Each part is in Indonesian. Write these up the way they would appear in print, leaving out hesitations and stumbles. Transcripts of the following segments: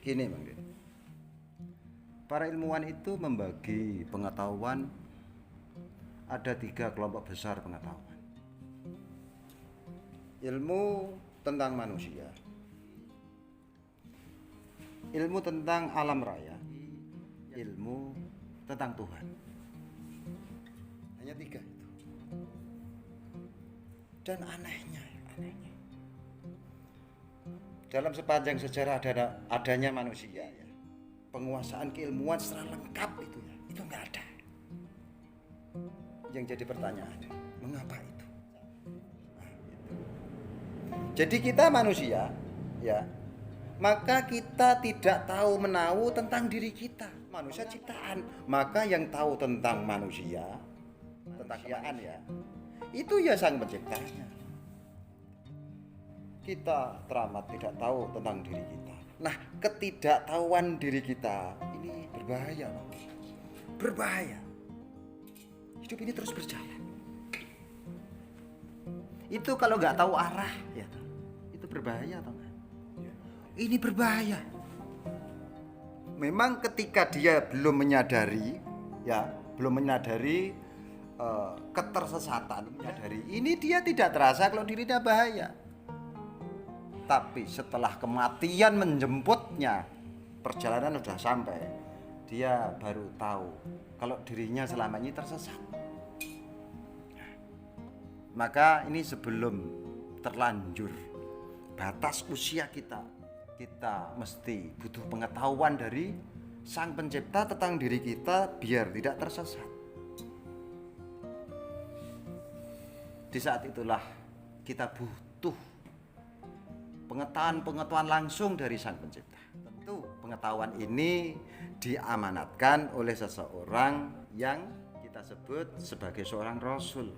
Gini Bang Deni, para ilmuwan itu membagi pengetahuan ada 3 kelompok besar pengetahuan. Ilmu tentang manusia, ilmu tentang alam raya, ilmu tentang Tuhan. Hanya 3 itu. Dan anehnya dalam sepanjang sejarah adanya manusia ya, penguasaan keilmuan secara lengkap itu nggak ada. Yang jadi pertanyaan, mengapa itu? Nah, itu. Jadi kita manusia ya, maka kita tidak tahu menahu tentang diri kita. Manusia ciptaan, maka yang tahu tentang manusia, tentang kemanusiaan ya, itu ya Sang Penciptanya. Kita teramat tidak tahu tentang diri kita. Nah, ketidaktahuan diri kita ini berbahaya, Bang. Berbahaya. Hidup ini terus berjalan. Itu kalau nggak tahu arah, ya, itu berbahaya atau enggak? Ini berbahaya. Memang ketika dia belum menyadari, ya, belum menyadari ketersesatan, menyadari ini dia tidak terasa kalau dirinya bahaya. Tapi setelah kematian menjemputnya, perjalanan sudah sampai, dia baru tahu kalau dirinya selama ini tersesat. Maka ini sebelum terlanjur batas usia kita mesti butuh pengetahuan dari Sang Pencipta tentang diri kita biar tidak tersesat. Di saat itulah kita butuh pengetahuan langsung dari Sang Pencipta. Tentu pengetahuan ini diamanatkan oleh seseorang yang kita sebut sebagai seorang Rasul.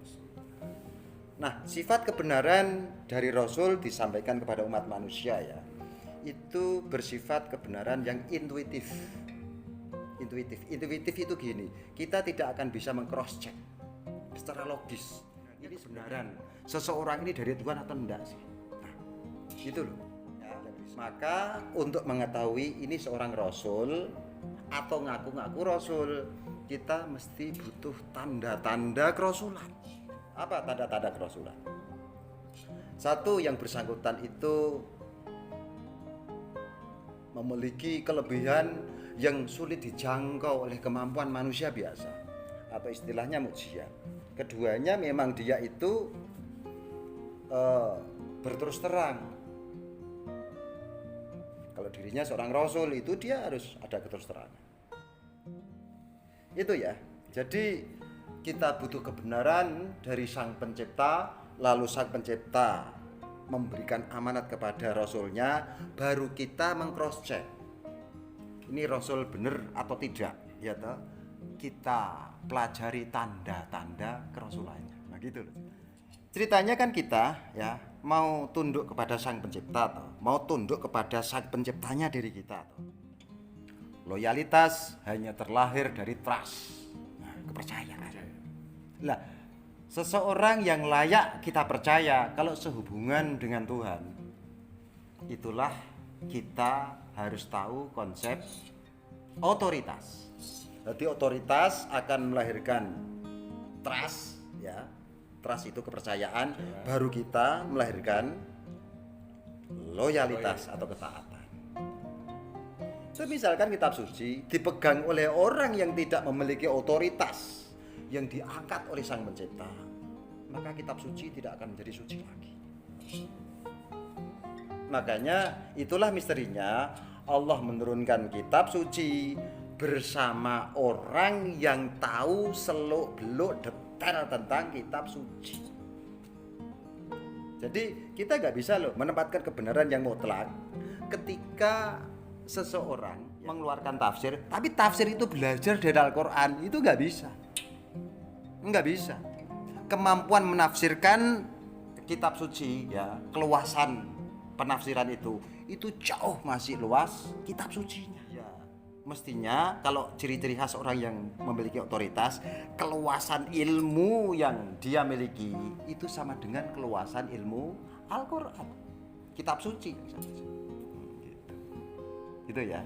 Nah, sifat kebenaran dari Rasul disampaikan kepada umat manusia ya, itu bersifat kebenaran yang intuitif. Intuitif itu gini, kita tidak akan bisa meng-cross check secara logis. Ini kebenaran seseorang ini dari Tuhan atau enggak sih? Gitu loh ya. Maka untuk mengetahui ini seorang Rasul atau ngaku-ngaku Rasul, kita mesti butuh tanda-tanda kerasulan. Apa tanda-tanda kerasulan? Satu, yang bersangkutan itu memiliki kelebihan yang sulit dijangkau oleh kemampuan manusia biasa, atau istilahnya mukjizat. Keduanya memang dia itu berterus terang. Kalau dirinya seorang Rasul itu dia harus ada keterus-terangan. Itu ya. Jadi kita butuh kebenaran dari Sang Pencipta, lalu Sang Pencipta memberikan amanat kepada Rasulnya, baru kita meng-cross check. Ini Rasul benar atau tidak, ya toh? Kita pelajari tanda-tanda kerasulannya. Nah gitu loh. Ceritanya kan kita ya mau tunduk kepada Sang Pencipta atau mau tunduk kepada Sang Penciptanya diri kita atau loyalitas hanya terlahir dari trust, kepercayaan. Lah, seseorang yang layak kita percaya kalau sehubungan dengan Tuhan, itulah kita harus tahu konsep otoritas. Jadi otoritas akan melahirkan trust ya. Trust itu kepercayaan, baru kita melahirkan loyalitas atau ketaatan. Misalkan kitab suci dipegang oleh orang yang tidak memiliki otoritas yang diangkat oleh Sang Pencipta, maka kitab suci tidak akan menjadi suci lagi. Makanya itulah misterinya Allah menurunkan kitab suci bersama orang yang tahu seluk-beluk detail tentang kitab suci. Jadi kita nggak bisa loh menempatkan kebenaran yang mutlak ketika seseorang mengeluarkan tafsir, tapi tafsir itu belajar dari Al-Quran, itu nggak bisa. Nggak bisa. Kemampuan menafsirkan kitab suci ya, keluasan penafsiran itu jauh masih luas kitab sucinya. Mestinya kalau ciri-ciri khas orang yang memiliki otoritas, keluasan ilmu yang dia miliki itu sama dengan keluasan ilmu Al-Quran, kitab suci. Gitu. gitu ya.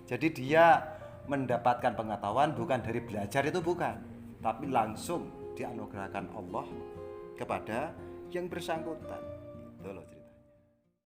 Jadi dia mendapatkan pengetahuan bukan dari belajar, itu bukan, tapi langsung dianugerahkan Allah kepada yang bersangkutan. Itu loh cerita.